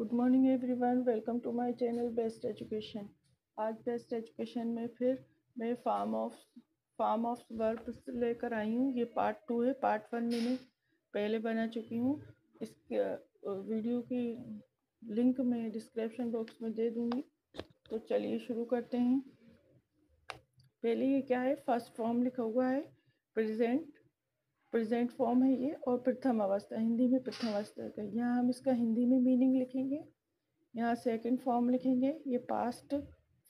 Good morning everyone, welcome to my channel best education. आज best education में फिर मैं फार्म ऑफ वर्ब्स लेकर आई हूँ। ये पार्ट 2 है। पार्ट 1 मैंने पहले बना चुकी हूँ। इस वीडियो की लिंक मैं डिस्क्रिप्शन बॉक्स में दे दूँगी। तो चलिए शुरू करते हैं। पहले ये क्या है, फर्स्ट फॉर्म लिखा हुआ है प्रेजेंट फॉर्म है ये, और प्रथम अवस्था, हिंदी में प्रथम अवस्था का। यहाँ हम इसका हिंदी में मीनिंग लिखेंगे। यहाँ सेकंड फॉर्म लिखेंगे, ये पास्ट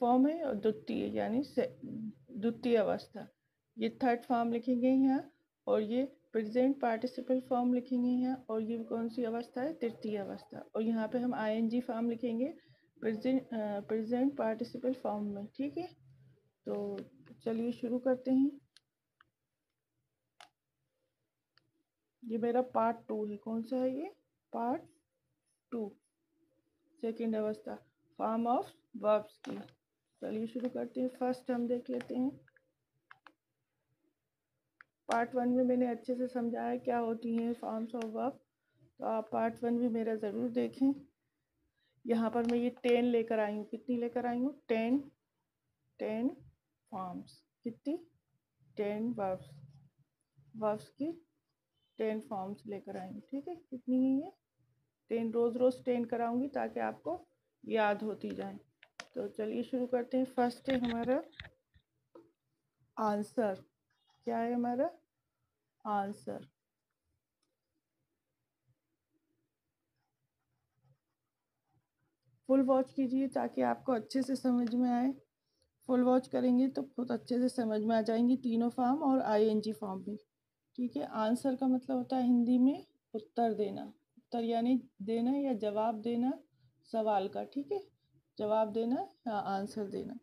फॉर्म है, और द्वितीय यानी द्वितीय अवस्था, ये थर्ड फॉर्म लिखेंगे यहाँ। और ये प्रेजेंट पार्टिसिपल फॉर्म लिखेंगे यहाँ, और ये कौन सी अवस्था है, तृतीय अवस्था। और यहाँ पे हम आईएनजी फॉर्म लिखेंगे प्रेजेंट पार्टिसिपल फॉर्म में। ठीक है, तो चलिए शुरू करते हैं। ये मेरा पार्ट 2 है। कौन सा है ये, पार्ट 2, सेकेंड अवस्था, फॉर्म ऑफ वर्ब्स की। चलिए शुरू करते हैं। फर्स्ट हम देख लेते हैं। पार्ट 1 में मैंने अच्छे से समझाया क्या होती हैं फॉर्म्स ऑफ वर्ब, तो आप पार्ट 1 भी मेरा ज़रूर देखें। यहाँ पर मैं ये 10 लेकर आई हूँ। कितनी लेकर आई हूँ, 10 फॉर्म्स। कितनी, 10 वर्ब्स की 10 फॉर्म्स लेकर आई हूँ। ठीक है, कितनी है ये, 10। रोज़ 10 कराऊंगी ताकि आपको याद होती जाए। तो चलिए शुरू करते हैं। फर्स्ट है हमारा आंसर। क्या है हमारा आंसर। फुल वॉच कीजिए ताकि आपको अच्छे से समझ में आए। फुल वॉच करेंगे तो बहुत अच्छे से समझ में आ जाएंगी तीनों फॉर्म और आईएनजी फॉर्म भी। ठीक है, आंसर का मतलब होता है हिंदी में उत्तर देना। उत्तर यानी देना या जवाब देना सवाल का। ठीक है, जवाब देना या आंसर देना।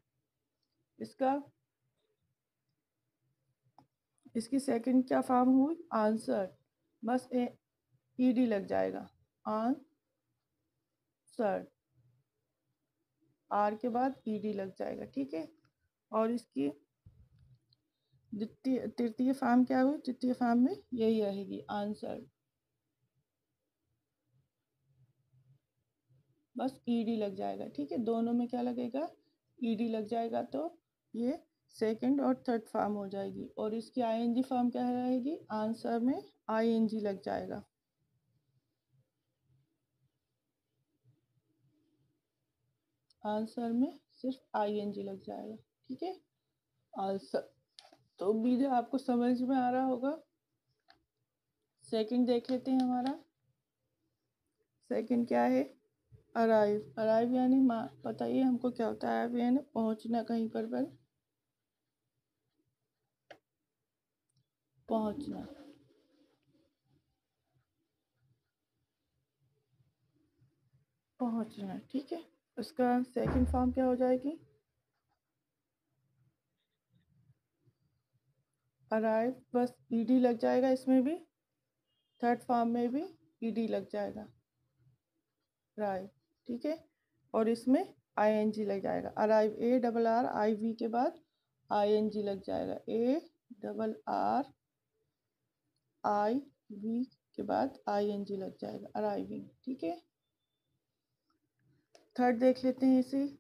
इसकी सेकंड क्या फॉर्म हुई, आंसर। बस ईडी लग जाएगा, आंसर, आर के बाद ईडी लग जाएगा। ठीक है, और इसकी तृतीय फॉर्म क्या हुई, तृतीय फॉर्म में यही रहेगी, आंसर। बस ईडी लग जाएगा। ठीक है, दोनों में क्या लगेगा, ईडी लग जाएगा। तो ये सेकंड और थर्ड फॉर्म हो जाएगी। और इसकी आईएनजी फॉर्म क्या रहेगी, आंसर में आईएनजी लग जाएगा। आंसर में सिर्फ आईएनजी लग जाएगा। ठीक है, आंसर। तो उम्मीद है आपको समझ में आ रहा होगा। सेकंड देख लेते हैं हमारा। सेकंड क्या है, अराइव। अराइव यानी बताइए हमको क्या होता है। अराइव यानी पहुंचना, कहीं पर पहुंचना। पहुंचना, ठीक है। उसका सेकंड फॉर्म क्या हो जाएगी, अराइव, बस ईडी लग जाएगा इसमें भी। थर्ड फॉर्म में भी ईडी लग जाएगा, अराइव। ठीक है, और इसमें आईएनजी लग जाएगा, अराइव, ARRIV के बाद आईएनजी लग जाएगा, ARRIV के बाद आईएनजी लग जाएगा, अराइविंग। ठीक है, थर्ड देख लेते हैं इसी।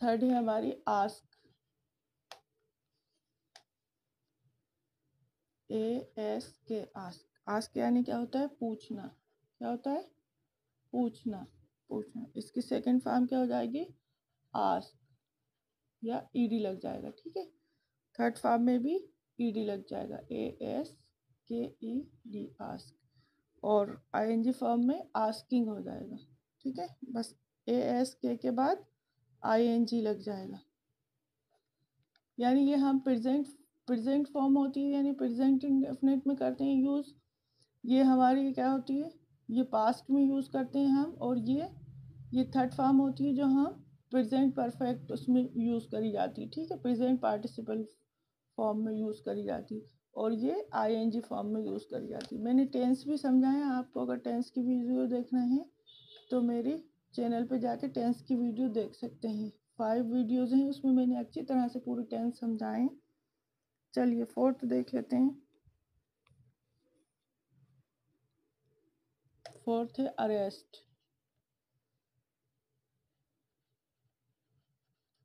थर्ड है हमारी आस्क। ASK, ask. आस्क यानी क्या होता है, पूछना। क्या होता है, पूछना, पूछना। इसकी सेकंड फॉर्म क्या हो जाएगी, आस्क, या ईडी लग जाएगा। ठीक है, थर्ड फॉर्म में भी ईडी लग जाएगा, ASKED, आस्क। और आईएनजी फॉर्म में आस्किंग हो जाएगा। ठीक है, बस ASK के बाद आईएनजी लग जाएगा। यानी ये हम प्रेजेंट फॉर्म होती है, यानी प्रेजेंट इंडेफिनिट में करते हैं यूज़। ये हमारी क्या होती है, ये पास्ट में यूज़ करते हैं हम। और ये थर्ड फॉर्म होती है जो हम प्रेजेंट परफेक्ट उसमें यूज़ करी जाती है। ठीक है, प्रेजेंट पार्टिसिपल फॉर्म में यूज़ करी जाती है। और ये आईएनजी फॉर्म में यूज़ करी जाती है। मैंने टेंस भी समझाया। आपको अगर टेंस की वीडियो देखना है तो मेरी चैनल पे जाके टेंस की वीडियो देख सकते हैं। 5 वीडियोज़ हैं, उसमें मैंने अच्छी तरह से पूरी टेंस समझाएं। चलिए फोर्थ देख लेते हैं। फोर्थ है अरेस्ट।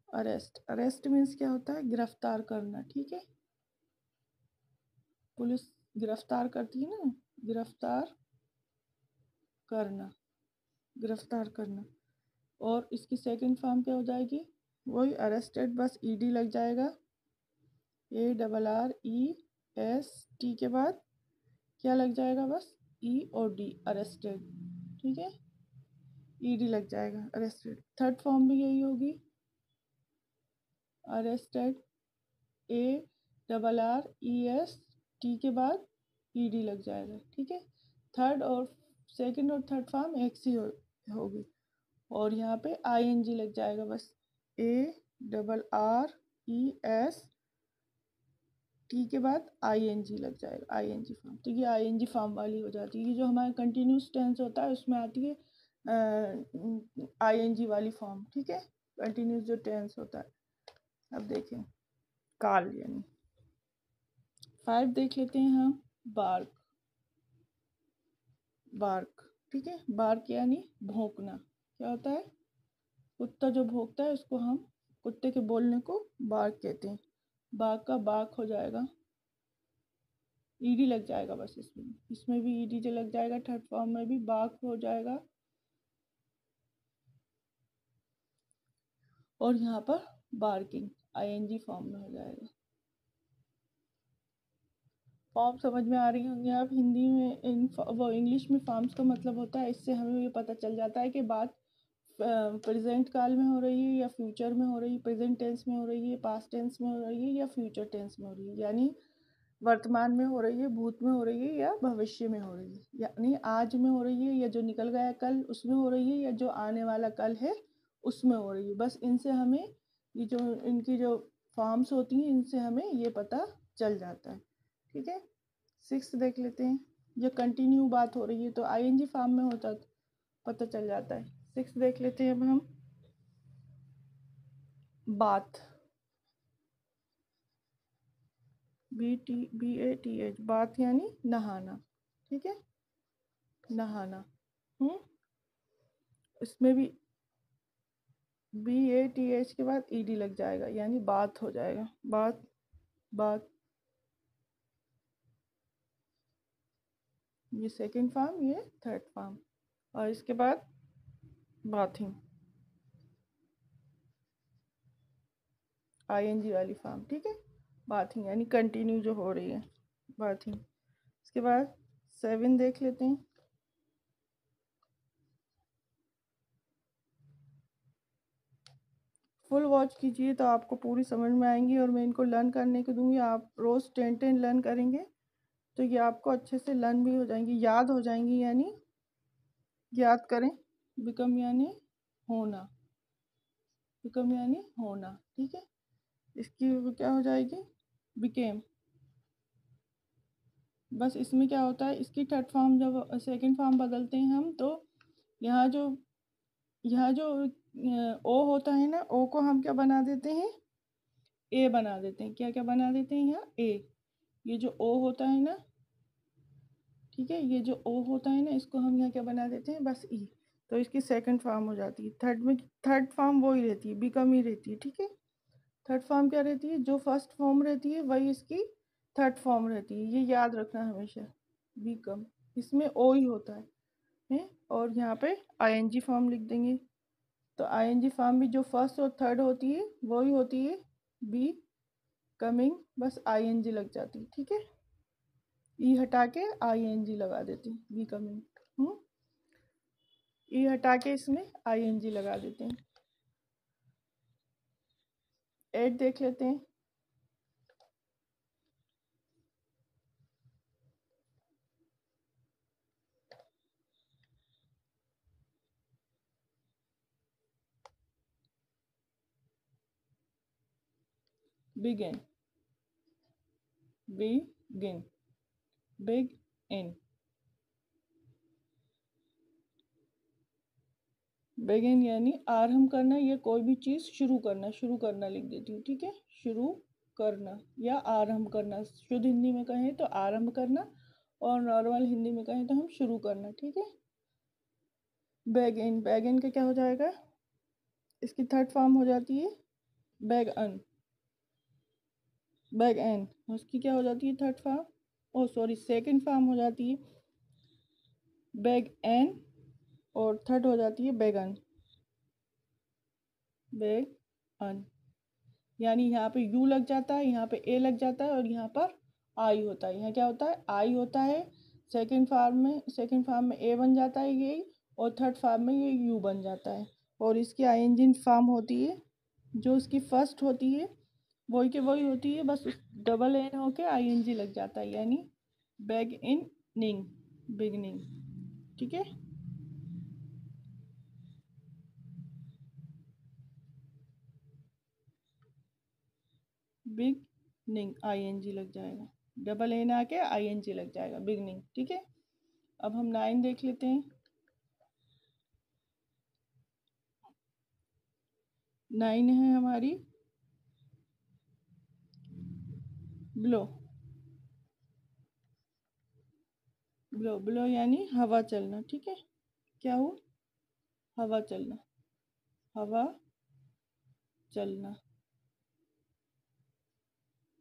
अरेस्ट, अरेस्ट मीन्स क्या होता है? गिरफ्तार करना, ठीक है। पुलिस गिरफ्तार करती है ना, गिरफ्तार करना, गिरफ्तार करना। और इसकी सेकंड फॉर्म क्या हो जाएगी? वही अरेस्टेड, बस ईडी लग जाएगा। ARREST के बाद क्या लग जाएगा? बस EOD, अरेस्टेड, ठीक है। ईडी लग जाएगा, अरेस्टेड। थर्ड फॉर्म भी यही होगी, अरेस्टेड, ARREST के बाद ईडी लग जाएगा, ठीक है। थर्ड और सेकंड और थर्ड फॉर्म एक सी होगी। और यहाँ पे ING लग जाएगा, बस ARREST के बाद ING लग जाएगा, ING फॉर्म। तो ये ING फॉर्म वाली हो जाती है। ये जो हमारा कंटिन्यूस टेंस होता है उसमें आती है ING वाली फॉर्म, ठीक है। कंटिन्यूस जो टेंस होता है। अब देखें काल यानी 5 देख लेते हैं हम। बार्क, बार्क, ठीक है। बार्क यानी भौंकना। क्या होता है? कुत्ता जो भौंकता है उसको हम, कुत्ते के बोलने को बार्क कहते हैं। बाघ का बाक हो जाएगा, ईडी लग जाएगा बस। इसमें भी ईडी जो लग जाएगा। थर्ड फॉर्म में भी बाक हो जाएगा। और यहाँ पर बार्किंग ING फॉर्म में हो जाएगा। फॉर्म समझ में आ रही होंगी आप। हिंदी में वो इंग्लिश में फॉर्म्स का मतलब होता है। इससे हमें ये पता चल जाता है कि बात प्रेजेंट काल में हो रही है या फ्यूचर में हो रही है, प्रेजेंट टेंस में हो रही है, पास्ट टेंस में हो रही है या फ्यूचर टेंस में हो रही है। यानी वर्तमान में हो रही है, भूत में हो रही है या भविष्य में हो रही है। यानी आज में हो रही है या जो निकल गया कल उसमें हो रही है या जो आने वाला कल है उसमें हो रही है। बस इनसे हमें ये जो इनकी जो फॉर्म्स होती हैं इनसे हमें ये पता चल जाता है, ठीक है। 6 देख लेते हैं। ये कंटिन्यू बात हो रही है तो ING फॉर्म में होता तो पता चल जाता है। 6 देख लेते हैं अब हम। बात, BATH, बात यानी नहाना, ठीक है। नहाना। इसमें भी BATH के बाद ED लग जाएगा यानी बात हो जाएगा। बात, बात, ये सेकंड फॉर्म, ये थर्ड फॉर्म। और इसके बाद बाथिंग, ING वाली फॉर्म, ठीक है। बाथिंग यानी कंटिन्यू जो हो रही है, बाथिंग। इसके बाद 7 देख लेते हैं। फुल वॉच कीजिए तो आपको पूरी समझ में आएंगी और मैं इनको लर्न करने को दूंगी। आप रोज़ 10 लर्न करेंगे तो ये आपको अच्छे से लर्न भी हो जाएंगी, याद हो जाएंगी। यानी याद करें। बिकम यानी होना, बिकम यानी होना, ठीक है। इसकी क्या हो जाएगी? बिकेम। बस इसमें क्या होता है, इसकी थर्ड फॉर्म जब सेकंड फॉर्म बदलते हैं हम तो यहाँ जो ओ होता है ना, ओ को हम क्या बना देते हैं? ए बना देते हैं। क्या क्या बना देते हैं यहाँ? ए। ये जो ओ होता है ना, ठीक है, ये जो ओ होता है ना इसको हम यहाँ क्या बना देते हैं? बस ई। तो इसकी सेकंड फॉर्म हो जाती है। थर्ड में थर्ड फॉर्म वही रहती है, बिकम ही रहती है, ठीक है। थर्ड फॉर्म क्या रहती है? जो फर्स्ट फॉर्म रहती है वही इसकी थर्ड फॉर्म रहती है। ये याद रखना हमेशा, बिकम। इसमें ओ ही होता है। और यहाँ पे ING फॉर्म लिख देंगे। तो ING फॉर्म भी जो फर्स्ट और थर्ड होती है वही होती है, बी कमिंग, बस ING लग जाती है, ठीक है। ई हटा के ING लगा देते हैं, बी कमिंग। ई हटा के इसमें ING लगा देते हैं। 8 देख लेते हैं। Begin, begin, big in, begin यानी आरंभ करना या कोई भी चीज़ शुरू करना, शुरू करना लिख देती हूँ, ठीक है। शुरू करना या आरंभ करना। शुद्ध हिंदी में कहें तो आरंभ करना और नॉर्मल हिंदी में कहें तो हम शुरू करना, ठीक है। बैग इन का क्या हो जाएगा, इसकी थर्ड फॉर्म हो जाती है बैग एन, उसकी क्या हो जाती है थर्ड फॉर्म, ओ सॉरी सेकंड फॉर्म हो जाती है बैग एन, और थर्ड हो जाती है बैगन, यानी यहाँ पे यू लग जाता है, यहाँ पे ए लग जाता है, और यहाँ पर आई होता है। यहाँ क्या होता है, आई होता है। सेकंड फार्म में ए बन जाता है ये, और थर्ड फार्म में ये यू बन जाता है। और इसकी आईएनजी फॉर्म होती है, जो इसकी फर्स्ट होती है वही के वही होती है, बस डबल एन होके आईएनजी लग जाता है, यानी बैग इन निंग, बिगनिंग। ठीक है, बिगनिंग आईएनजी लग जाएगा, डबल एन आके आईएनजी लग जाएगा, बिगनिंग। ठीक है, अब हम 9 देख लेते हैं। 9 है हमारी ब्लो, ब्लो यानी हवा चलना। ठीक है, क्या हो, हवा चलना, हवा चलना,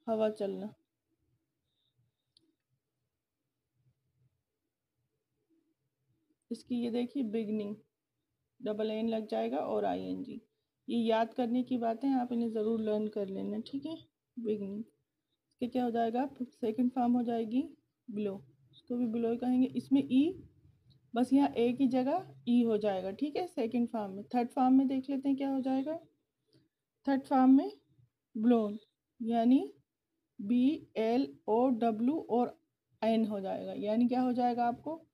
हवा चलना। इसकी ये देखिए बिगनिंग, डबल एन लग जाएगा और आईएनजी। ये याद करने की बातें, आप इन्हें ज़रूर लर्न कर लेना। ठीक है, बिगनिंग, इसके क्या हो जाएगा, सेकंड फॉर्म हो जाएगी ब्लो, इसको भी ब्लो कहेंगे। इसमें ई, बस यहाँ ए की जगह ई हो जाएगा। ठीक है, सेकंड फॉर्म में। थर्ड फॉर्म में देख लेते हैं क्या हो जाएगा। थर्ड फॉर्म में ब्लोन, यानी BLO और एन हो जाएगा, यानी क्या हो जाएगा, आपको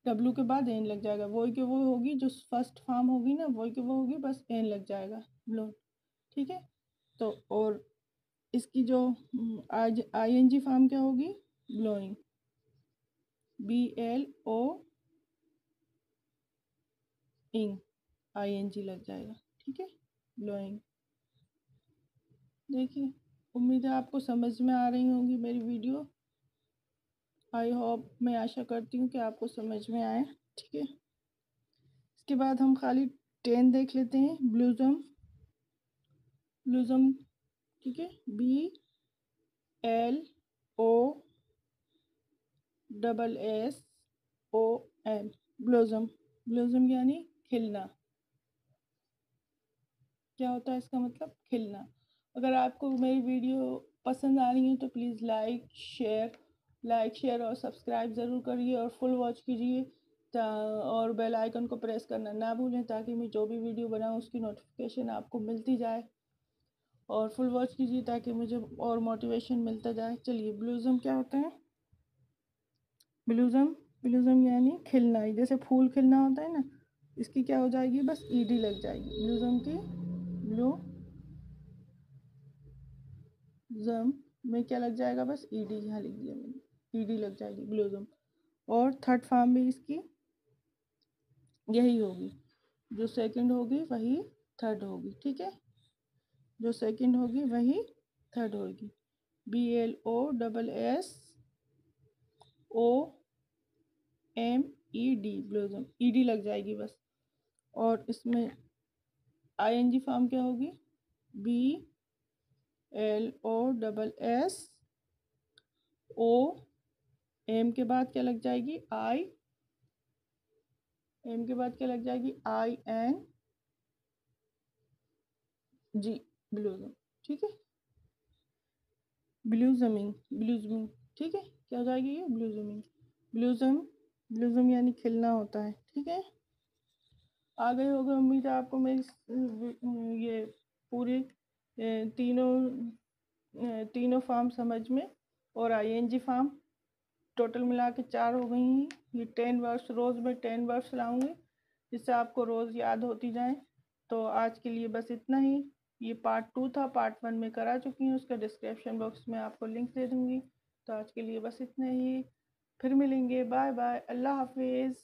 डब्लू के बाद एन लग जाएगा, वही के वो होगी जो फर्स्ट फॉर्म होगी ना, वही के वो होगी, बस एन लग जाएगा, ब्लोन। ठीक है, तो और इसकी जो आज आईएनजी फॉर्म क्या होगी, ब्लोइंग, BLO इंग, आईएनजी लग जाएगा। ठीक है, ब्लोइंग। देखिए, उम्मीद है आपको समझ में आ रही होंगी मेरी वीडियो। आई होप, मैं आशा करती हूँ कि आपको समझ में आए। ठीक है, इसके बाद हम खाली 10 देख लेते हैं, ब्लूजम, ब्लूजम। ठीक है, BLO SSOM, ब्लूजम, ब्लूजम यानी खिलना। क्या होता है इसका मतलब, खिलना। अगर आपको मेरी वीडियो पसंद आ रही है तो प्लीज़ लाइक शेयर और सब्सक्राइब ज़रूर करिए, और फुल वॉच कीजिए, और बेल आइकन को प्रेस करना ना भूलें, ताकि मैं जो भी वीडियो बनाऊँ उसकी नोटिफिकेशन आपको मिलती जाए। और फुल वॉच कीजिए ताकि मुझे और मोटिवेशन मिलता जाए। चलिए, ब्लूजम क्या होता है, ब्लूजम, ब्लूजम यानी खिलना, जैसे फूल खिलना होता है ना, इसकी क्या हो जाएगी, बस ईडी लग जाएगी ब्लूजम की। ब्लूजम में क्या लग जाएगा, बस ईडी, यहाँ लिख दिया मैंने, ईडी लग जाएगी ब्लूजम। और थर्ड फॉर्म भी इसकी यही होगी, जो सेकंड होगी वही थर्ड होगी। ठीक है, जो सेकंड होगी वही थर्ड होगी, BLOSSOMED, ब्लूजम, ईडी लग जाएगी बस। और इसमें आईएनजी फॉर्म क्या होगी, BLOSSOM के बाद क्या लग जाएगी, एम के बाद क्या लग जाएगी, ING, ब्लूजम। ठीक है, ब्लूजमिंग, ब्लूजमिंग। ठीक है, क्या हो जाएगी ये, ब्लूजमिंग, ब्लूजम, ब्लूजम यानी खिलना होता है। ठीक है, आ गए होंगे, उम्मीद है आपको मेरी ये पूरे तीनों फॉर्म समझ में, और आईएनजी फॉर्म टोटल मिला के 4 हो गई हैं। ये 10 वर्ड्स, रोज़ में 10 वर्ड्स लाऊंगी, जिससे आपको रोज़ याद होती जाए। तो आज के लिए बस इतना ही। ये पार्ट 2 था, पार्ट 1 में करा चुकी हूँ, उसका डिस्क्रिप्शन बॉक्स में आपको लिंक दे दूँगी। तो आज के लिए बस इतना ही, फिर मिलेंगे, बाय बाय, अल्लाह हाफिज़।